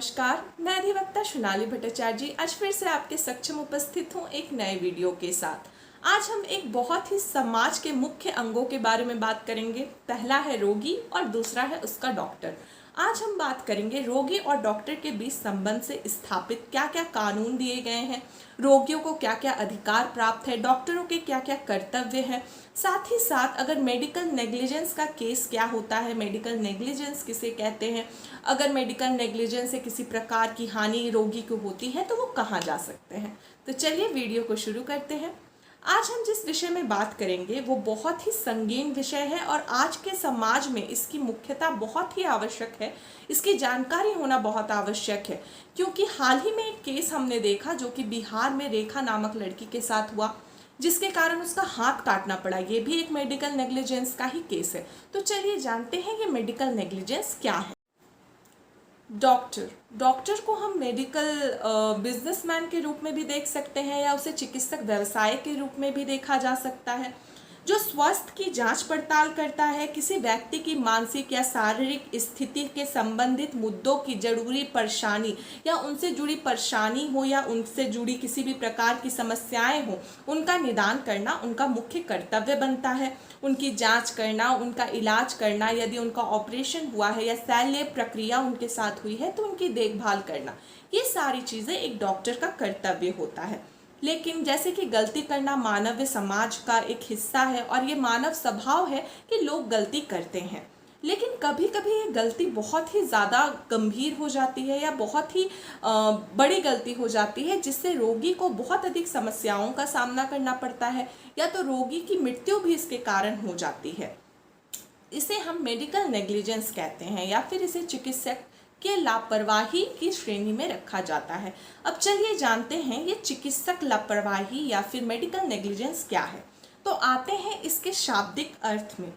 नमस्कार, मैं अधिवक्ता सोनाली भट्टाचार्य जी आज फिर से आपके सक्षम उपस्थित हूँ एक नए वीडियो के साथ। आज हम एक बहुत ही समाज के मुख्य अंगों के बारे में बात करेंगे। पहला है रोगी और दूसरा है उसका डॉक्टर। आज हम बात करेंगे रोगी और डॉक्टर के बीच संबंध से स्थापित क्या क्या कानून दिए गए हैं, रोगियों को क्या क्या अधिकार प्राप्त है, डॉक्टरों के क्या क्या कर्तव्य हैं, साथ ही साथ अगर मेडिकल नेग्लिजेंस का केस क्या होता है, मेडिकल नेग्लिजेंस किसे कहते हैं, अगर मेडिकल नेग्लिजेंस से किसी प्रकार की हानि रोगी को होती है तो वो कहाँ जा सकते हैं। तो चलिए वीडियो को शुरू करते हैं। आज हम जिस विषय में बात करेंगे वो बहुत ही संगीन विषय है और आज के समाज में इसकी मुख्यता बहुत ही आवश्यक है, इसकी जानकारी होना बहुत आवश्यक है, क्योंकि हाल ही में एक केस हमने देखा जो कि बिहार में रेखा नामक लड़की के साथ हुआ, जिसके कारण उसका हाथ काटना पड़ा। ये भी एक मेडिकल नेग्लिजेंस का ही केस है। तो चलिए जानते हैं ये मेडिकल नेग्लिजेंस क्या है। डॉक्टर को हम मेडिकल बिजनेसमैन के रूप में भी देख सकते हैं या उसे चिकित्सक व्यवसाय के रूप में भी देखा जा सकता है, जो स्वास्थ्य की जांच पड़ताल करता है, किसी व्यक्ति की मानसिक या शारीरिक स्थिति के संबंधित मुद्दों की जरूरी परेशानी या उनसे जुड़ी परेशानी हो या उनसे जुड़ी किसी भी प्रकार की समस्याएं हो, उनका निदान करना उनका मुख्य कर्तव्य बनता है। उनकी जांच करना, उनका इलाज करना, यदि उनका ऑपरेशन हुआ है या शल्य प्रक्रिया उनके साथ हुई है तो उनकी देखभाल करना, ये सारी चीज़ें एक डॉक्टर का कर्तव्य होता है। लेकिन जैसे कि गलती करना मानव समाज का एक हिस्सा है और ये मानव स्वभाव है कि लोग गलती करते हैं, लेकिन कभी कभी ये गलती बहुत ही ज़्यादा गंभीर हो जाती है या बहुत ही बड़ी गलती हो जाती है, जिससे रोगी को बहुत अधिक समस्याओं का सामना करना पड़ता है या तो रोगी की मृत्यु भी इसके कारण हो जाती है। इसे हम मेडिकल नेग्लिजेंस कहते हैं या फिर इसे चिकित्सक के लापरवाही की श्रेणी में रखा जाता है। अब चलिए जानते हैं ये चिकित्सक लापरवाही या फिर मेडिकल नेग्लिजेंस क्या है। तो आते हैं इसके शाब्दिक अर्थ में।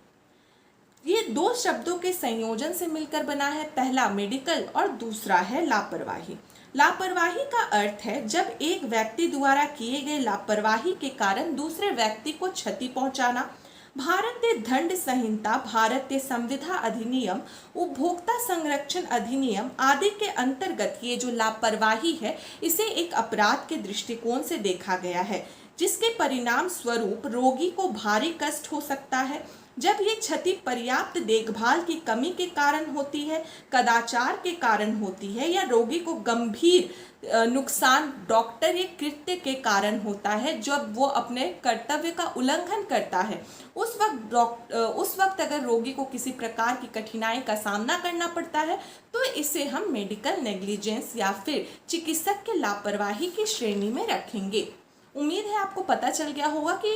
ये दो शब्दों के संयोजन से मिलकर बना है, पहला मेडिकल और दूसरा है लापरवाही। लापरवाही का अर्थ है जब एक व्यक्ति द्वारा किए गए लापरवाही के कारण दूसरे व्यक्ति को क्षति पहुंचाना। भारतीय दंड संहिता, भारतीय संविधा अधिनियम, उपभोक्ता संरक्षण अधिनियम आदि के अंतर्गत ये जो लापरवाही है इसे एक अपराध के दृष्टिकोण से देखा गया है, जिसके परिणाम स्वरूप रोगी को भारी कष्ट हो सकता है। जब ये क्षति पर्याप्त देखभाल की कमी के कारण होती है, कदाचार के कारण होती है या रोगी को गंभीर नुकसान डॉक्टर ये कृत्य के कारण होता है, जब वो अपने कर्तव्य का उल्लंघन करता है, उस वक्त अगर रोगी को किसी प्रकार की कठिनाई का सामना करना पड़ता है तो इसे हम मेडिकल नेग्लिजेंस या फिर चिकित्सक के लापरवाही की श्रेणी में रखेंगे। उम्मीद है आपको पता चल गया होगा कि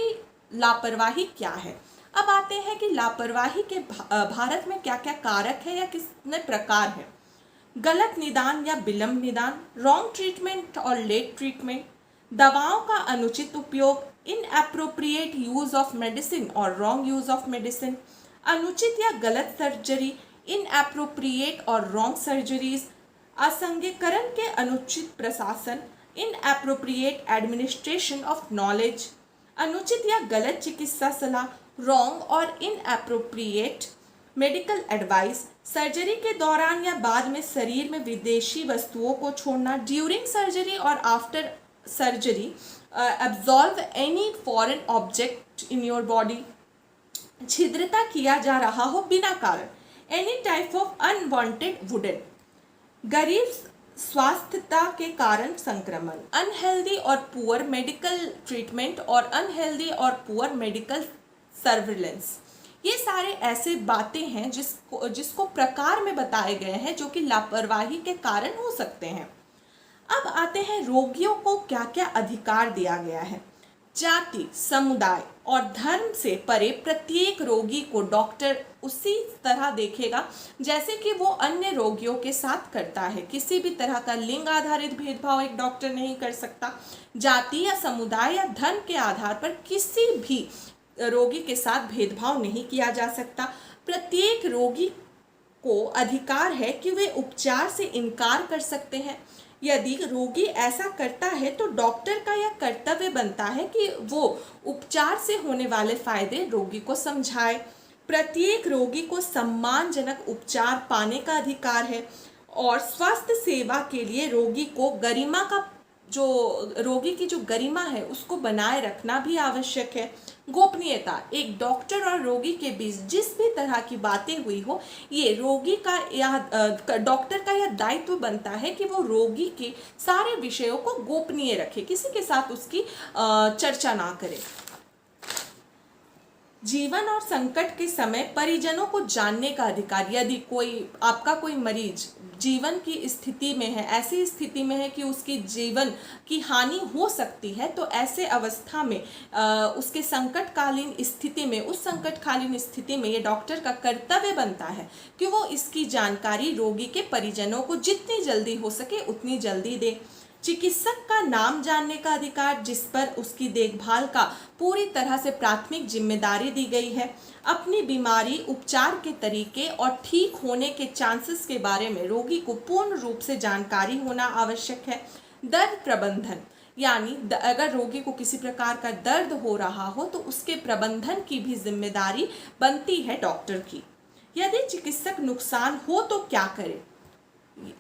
लापरवाही क्या है। अब आते हैं कि लापरवाही के भारत में क्या क्या कारक है या कितने प्रकार है। गलत निदान या विलंब निदान, रॉन्ग ट्रीटमेंट और लेट ट्रीटमेंट, दवाओं का अनुचित उपयोग, इनएप्रोप्रिएट यूज ऑफ मेडिसिन और रॉन्ग यूज ऑफ मेडिसिन, अनुचित या गलत सर्जरी, इनएप्रोप्रिएट और रॉन्ग सर्जरीज, असंज्ञीकरण के अनुचित प्रशासन, इनएप्रोप्रिएट एडमिनिस्ट्रेशन ऑफ नॉलेज, अनुचित या गलत चिकित्सा सलाह, रॉन्ग और इनएप्रोप्रिएट मेडिकल एडवाइस, सर्जरी के दौरान या बाद में शरीर में विदेशी वस्तुओं को छोड़ना, ड्यूरिंग सर्जरी और after surgery absorb any foreign object in your body, छिद्रता किया जा रहा हो बिना कारण, any type of unwanted wooden, गरीब स्वास्थ्यता के कारण संक्रमण, अनहेल्दी और पुअर मेडिकल ट्रीटमेंट और अनहेल्दी और पुअर मेडिकल सर्विलेंस, ये सारे ऐसे बातें हैं जिसको प्रकार में बताए गए हैं जो कि लापरवाही के कारण हो सकते हैं। अब आते हैं रोगियों को क्या क्या अधिकार दिया गया है। जाति, समुदाय और धर्म से परे प्रत्येक रोगी को डॉक्टर उसी तरह देखेगा जैसे कि वो अन्य रोगियों के साथ करता है। किसी भी तरह का लिंग आधारित भेदभाव एक डॉक्टर नहीं कर सकता। जाति या समुदाय या धर्म के आधार पर किसी भी रोगी के साथ भेदभाव नहीं किया जा सकता। प्रत्येक रोगी को अधिकार है कि वे उपचार से इनकार कर सकते हैं। यदि रोगी ऐसा करता है तो डॉक्टर का यह कर्तव्य बनता है कि वो उपचार से होने वाले फायदे रोगी को समझाए। प्रत्येक रोगी को सम्मानजनक उपचार पाने का अधिकार है और स्वास्थ्य सेवा के लिए रोगी की जो गरिमा है उसको बनाए रखना भी आवश्यक है। गोपनीयता, एक डॉक्टर और रोगी के बीच जिस भी तरह की बातें हुई हो, ये रोगी का या डॉक्टर का यह दायित्व बनता है कि वो रोगी के सारे विषयों को गोपनीय रखे, किसी के साथ उसकी चर्चा ना करे। जीवन और संकट के समय परिजनों को जानने का अधिकार, यदि आपका कोई मरीज जीवन की स्थिति में है, ऐसी स्थिति में है कि उसकी जीवन की हानि हो सकती है, तो ऐसे अवस्था में उसके उस संकटकालीन स्थिति में ये डॉक्टर का कर्तव्य बनता है कि वो इसकी जानकारी रोगी के परिजनों को जितनी जल्दी हो सके उतनी जल्दी दे। चिकित्सक का नाम जानने का अधिकार, जिस पर उसकी देखभाल का पूरी तरह से प्राथमिक जिम्मेदारी दी गई है। अपनी बीमारी, उपचार के तरीके और ठीक होने के चांसेस के बारे में रोगी को पूर्ण रूप से जानकारी होना आवश्यक है। दर्द प्रबंधन, यानी अगर रोगी को किसी प्रकार का दर्द हो रहा हो तो उसके प्रबंधन की भी जिम्मेदारी बनती है डॉक्टर की। यदि चिकित्सक नुकसान हो तो क्या करे।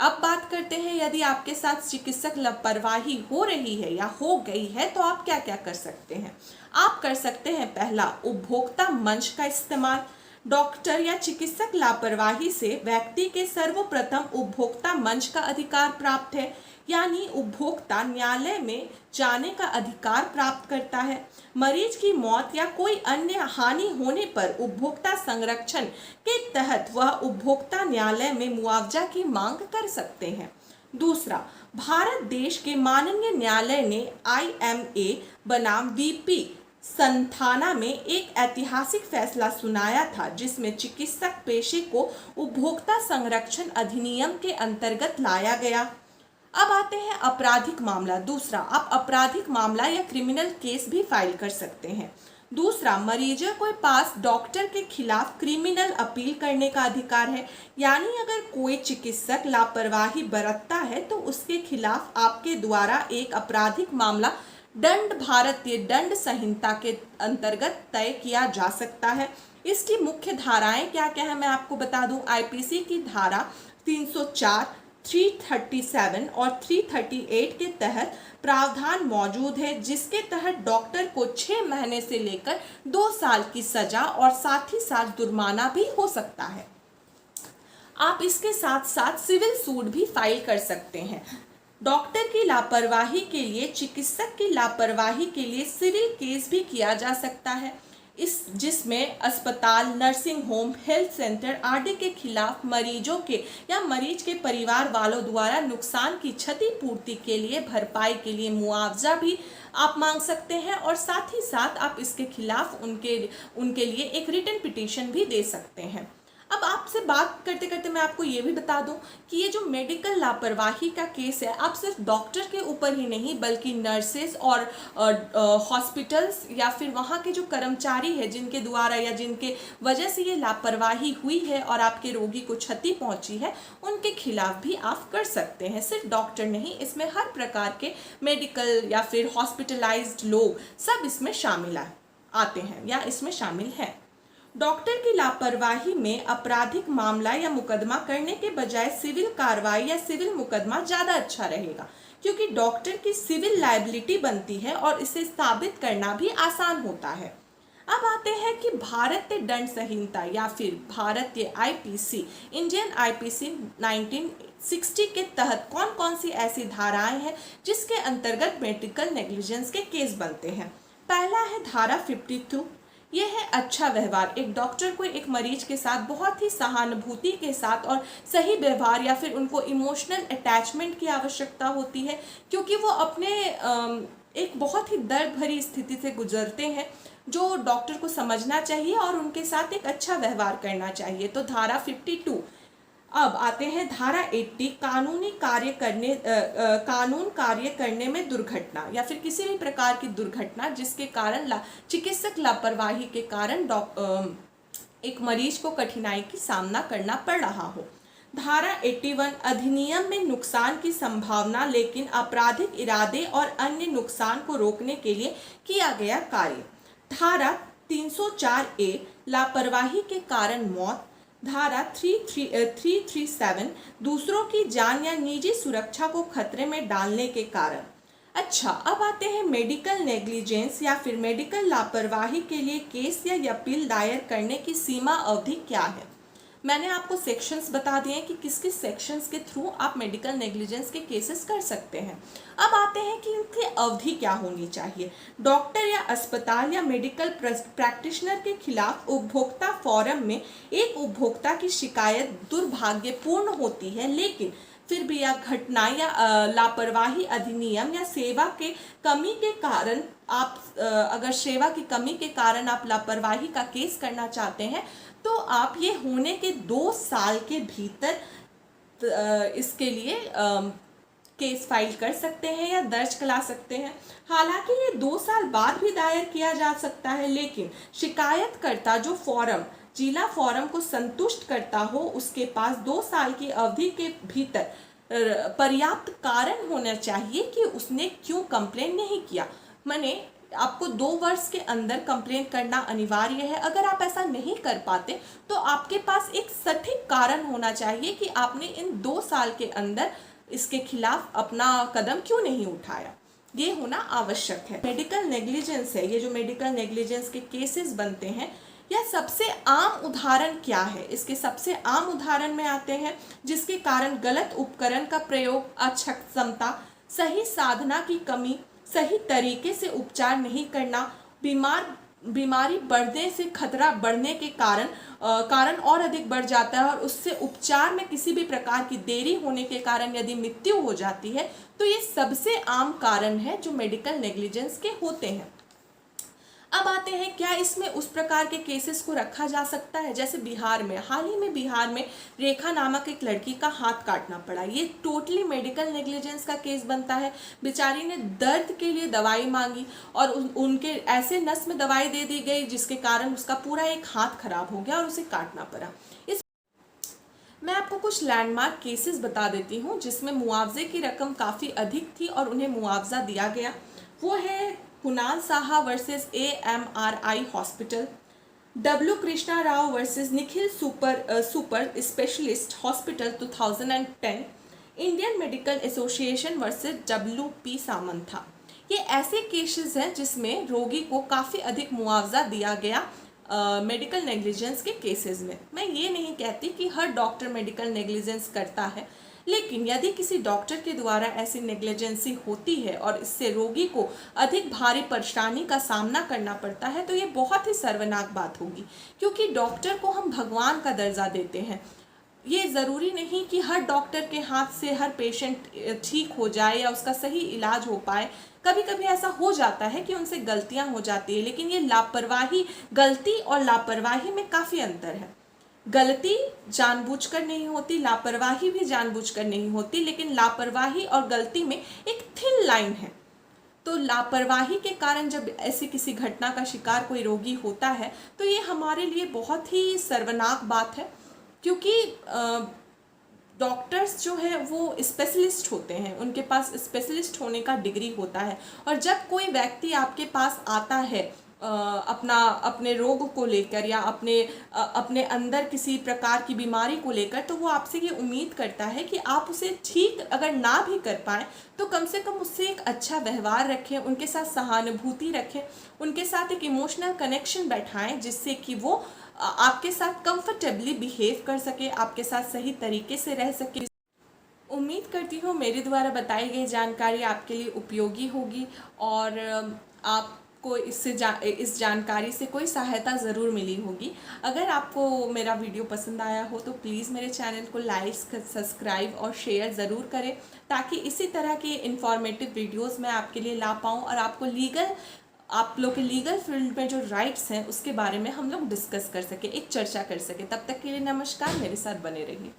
अब बात करते हैं, यदि आपके साथ चिकित्सक लापरवाही हो रही है या हो गई है तो आप क्या क्या कर सकते हैं। आप कर सकते हैं, पहला, उपभोक्ता मंच का इस्तेमाल। डॉक्टर या चिकित्सक लापरवाही से व्यक्ति के सर्वप्रथम उपभोक्ता मंच का अधिकार प्राप्त है, यानी उपभोक्ता न्यायालय में जाने का अधिकार प्राप्त करता है। मरीज की मौत या कोई अन्य हानि होने पर उपभोक्ता संरक्षण के तहत वह उपभोक्ता न्यायालय में मुआवजा की मांग कर सकते हैं। दूसरा, भारत देश के माननीय न्यायालय ने IMA बनाम VP संथाना में एक ऐतिहासिक फैसला सुनाया था, जिसमें चिकित्सक पेशे को उपभोक्ता संरक्षण अधिनियम के अंतर्गत लाया गया। अब आते हैं आपराधिक मामला। दूसरा, आप आपराधिक मामला या क्रिमिनल केस भी फाइल कर सकते हैं। दूसरा, मरीजों के पास डॉक्टर के खिलाफ क्रिमिनल अपील करने का अधिकार है, यानी अगर कोई चिकित्सक लापरवाही बरतता है तो उसके खिलाफ आपके द्वारा एक आपराधिक मामला भारतीय दंड संहिता के अंतर्गत तय किया जा सकता है। इसकी मुख्य धाराएं क्या क्या है मैं आपको बता दूं। IPC की धारा 304, 337 और 338 के तहत प्रावधान मौजूद है, जिसके तहत डॉक्टर को 6 महीने से लेकर 2 साल की सजा और साथ ही साथ जुर्माना भी हो सकता है। आप इसके साथ साथ सिविल सूट भी फाइल कर सकते हैं। डॉक्टर की लापरवाही के लिए, चिकित्सक की लापरवाही के लिए सिविल केस भी किया जा सकता है, जिसमें अस्पताल, नर्सिंग होम, हेल्थ सेंटर आदि के खिलाफ मरीजों के या मरीज के परिवार वालों द्वारा नुकसान की क्षतिपूर्ति के लिए, भरपाई के लिए मुआवजा भी आप मांग सकते हैं, और साथ ही साथ आप इसके खिलाफ उनके लिए एक रिटन पिटीशन भी दे सकते हैं। अब आपसे बात करते करते मैं आपको ये भी बता दूं कि ये जो मेडिकल लापरवाही का केस है, आप सिर्फ डॉक्टर के ऊपर ही नहीं बल्कि नर्सेज और हॉस्पिटल्स या फिर वहाँ के जो कर्मचारी है जिनके द्वारा या जिनके वजह से ये लापरवाही हुई है और आपके रोगी को क्षति पहुँची है, उनके खिलाफ भी आप कर सकते हैं। सिर्फ डॉक्टर नहीं, इसमें हर प्रकार के मेडिकल या फिर हॉस्पिटलाइज्ड लोग सब इसमें शामिल आते हैं या इसमें शामिल हैं। डॉक्टर की लापरवाही में आपराधिक मामला या मुकदमा करने के बजाय सिविल कार्रवाई या सिविल मुकदमा ज़्यादा अच्छा रहेगा, क्योंकि डॉक्टर की सिविल लायबिलिटी बनती है और इसे साबित करना भी आसान होता है। अब आते हैं कि भारतीय दंड संहिता या फिर भारतीय IPC, इंडियन IPC 1960 के तहत कौन कौन सी ऐसी धाराएं हैं जिसके अंतर्गत मेडिकल नेग्लिजेंस के केस बनते हैं। पहला है धारा 52, यह है अच्छा व्यवहार। एक डॉक्टर को एक मरीज के साथ बहुत ही सहानुभूति के साथ और सही व्यवहार या फिर उनको इमोशनल अटैचमेंट की आवश्यकता होती है, क्योंकि वो अपने एक बहुत ही दर्द भरी स्थिति से गुजरते हैं, जो डॉक्टर को समझना चाहिए और उनके साथ एक अच्छा व्यवहार करना चाहिए। तो धारा 52। अब आते हैं धारा 80, कानून कार्य करने में दुर्घटना या फिर किसी भी प्रकार की दुर्घटना जिसके कारण चिकित्सक लापरवाही के कारण एक मरीज को कठिनाई की सामना करना पड़ रहा हो। धारा 81, अधिनियम में नुकसान की संभावना लेकिन आपराधिक इरादे और अन्य नुकसान को रोकने के लिए किया गया कार्य। धारा 304A, लापरवाही के कारण मौत। धारा 337 दूसरों की जान या निजी सुरक्षा को खतरे में डालने के कारण। अच्छा, अब आते हैं मेडिकल नेग्लिजेंस या फिर मेडिकल लापरवाही के लिए केस या अपील दायर करने की सीमा अवधि क्या है। मैंने आपको सेक्शंस बता दिए हैं कि किस किस सेक्शंस के थ्रू आप मेडिकल नेग्लिजेंस के केसेस कर सकते हैं। अब आते हैं कि इनकी अवधि क्या होनी चाहिए। डॉक्टर या अस्पताल या मेडिकल प्रैक्टिशनर के खिलाफ उपभोक्ता फोरम में एक उपभोक्ता की शिकायत दुर्भाग्यपूर्ण होती है, लेकिन फिर भी यह घटना या लापरवाही अधिनियम या सेवा के कमी के कारण आप अगर सेवा की कमी के कारण आप लापरवाही का केस करना चाहते हैं तो आप ये होने के 2 साल के भीतर इसके लिए केस फाइल कर सकते हैं या दर्ज करा सकते हैं। हालांकि ये 2 साल बाद भी दायर किया जा सकता है, लेकिन शिकायतकर्ता जो फोरम जिला फोरम को संतुष्ट करता हो उसके पास 2 साल की अवधि के भीतर पर्याप्त कारण होना चाहिए कि उसने क्यों कंप्लेन नहीं किया। माने आपको 2 वर्ष के अंदर कंप्लेन करना अनिवार्य है। अगर आप ऐसा नहीं कर पाते तो आपके पास एक सटीक कारण होना चाहिए कि आपने इन 2 साल के अंदर इसके खिलाफ अपना कदम क्यों नहीं उठाया। ये होना आवश्यक है। मेडिकल नेग्लिजेंस है, ये जो मेडिकल नेग्लिजेंस के केसेस बनते हैं, यह सबसे आम उदाहरण क्या है। इसके सबसे आम उदाहरण में आते हैं जिसके कारण गलत उपकरण का प्रयोग, अक्षमता, सही साधना की कमी, सही तरीके से उपचार नहीं करना, बीमारी बढ़ने से खतरा बढ़ने के कारण और अधिक बढ़ जाता है और उससे उपचार में किसी भी प्रकार की देरी होने के कारण यदि मृत्यु हो जाती है तो ये सबसे आम कारण है जो मेडिकल नेग्लिजेंस के होते हैं। अब आते हैं क्या इसमें उस प्रकार के केसेस को रखा जा सकता है। जैसे बिहार में, हाल ही में बिहार में रेखा नामक एक लड़की का हाथ काटना पड़ा। ये टोटली मेडिकल नेग्लिजेंस का केस बनता है। बेचारी ने दर्द के लिए दवाई मांगी और उनके ऐसे नस में दवाई दे दी गई जिसके कारण उसका पूरा एक हाथ खराब हो गया और उसे काटना पड़ा। मैं आपको कुछ लैंडमार्क केसेस बता देती हूँ जिसमें मुआवजे की रकम काफ़ी अधिक थी और उन्हें मुआवजा दिया गया। वो है Kunal Saha versus AMRI hospital, W Krishna Rao versus Nikhil super specialist hospital 2010, Indian medical association versus WP Samantha. ये ऐसे केसेस हैं जिसमें रोगी को काफ़ी अधिक मुआवजा दिया गया मेडिकल नेग्लिजेंस के केसेस में। मैं ये नहीं कहती कि हर डॉक्टर मेडिकल नेग्लिजेंस करता है, लेकिन यदि किसी डॉक्टर के द्वारा ऐसी नेग्लिजेंसी होती है और इससे रोगी को अधिक भारी परेशानी का सामना करना पड़ता है तो ये बहुत ही शर्मनाक बात होगी, क्योंकि डॉक्टर को हम भगवान का दर्जा देते हैं। ये ज़रूरी नहीं कि हर डॉक्टर के हाथ से हर पेशेंट ठीक हो जाए या उसका सही इलाज हो पाए। कभी कभी ऐसा हो जाता है कि उनसे गलतियां हो जाती है, लेकिन ये लापरवाही, गलती और लापरवाही में काफ़ी अंतर है। गलती जानबूझकर नहीं होती, लापरवाही भी जानबूझकर नहीं होती, लेकिन लापरवाही और गलती में एक थिन लाइन है। तो लापरवाही के कारण जब ऐसी किसी घटना का शिकार कोई रोगी होता है तो ये हमारे लिए बहुत ही शर्मनाक बात है, क्योंकि डॉक्टर्स जो है वो स्पेशलिस्ट होते हैं, उनके पास स्पेशलिस्ट होने का डिग्री होता है। और जब कोई व्यक्ति आपके पास आता है अपने रोग को लेकर या अपने अंदर किसी प्रकार की बीमारी को लेकर, तो वो आपसे ये उम्मीद करता है कि आप उसे ठीक अगर ना भी कर पाएँ तो कम से कम उससे एक अच्छा व्यवहार रखें, उनके साथ सहानुभूति रखें, उनके साथ एक इमोशनल कनेक्शन बैठाएं जिससे कि वो आपके साथ कंफर्टेबली बिहेव कर सके, आपके साथ सही तरीके से रह सके। उम्मीद करती हूँ मेरे द्वारा बताई गई जानकारी आपके लिए उपयोगी होगी और आपको इस जानकारी से कोई सहायता ज़रूर मिली होगी। अगर आपको मेरा वीडियो पसंद आया हो तो प्लीज़ मेरे चैनल को लाइक, सब्सक्राइब और शेयर ज़रूर करें, ताकि इसी तरह के इंफॉर्मेटिव वीडियोस मैं आपके लिए ला पाऊँ और आप लोग के लीगल फील्ड में जो राइट्स हैं उसके बारे में हम लोग डिस्कस कर सके, एक चर्चा कर सके। तब तक के लिए नमस्कार, मेरे साथ बने रहिए।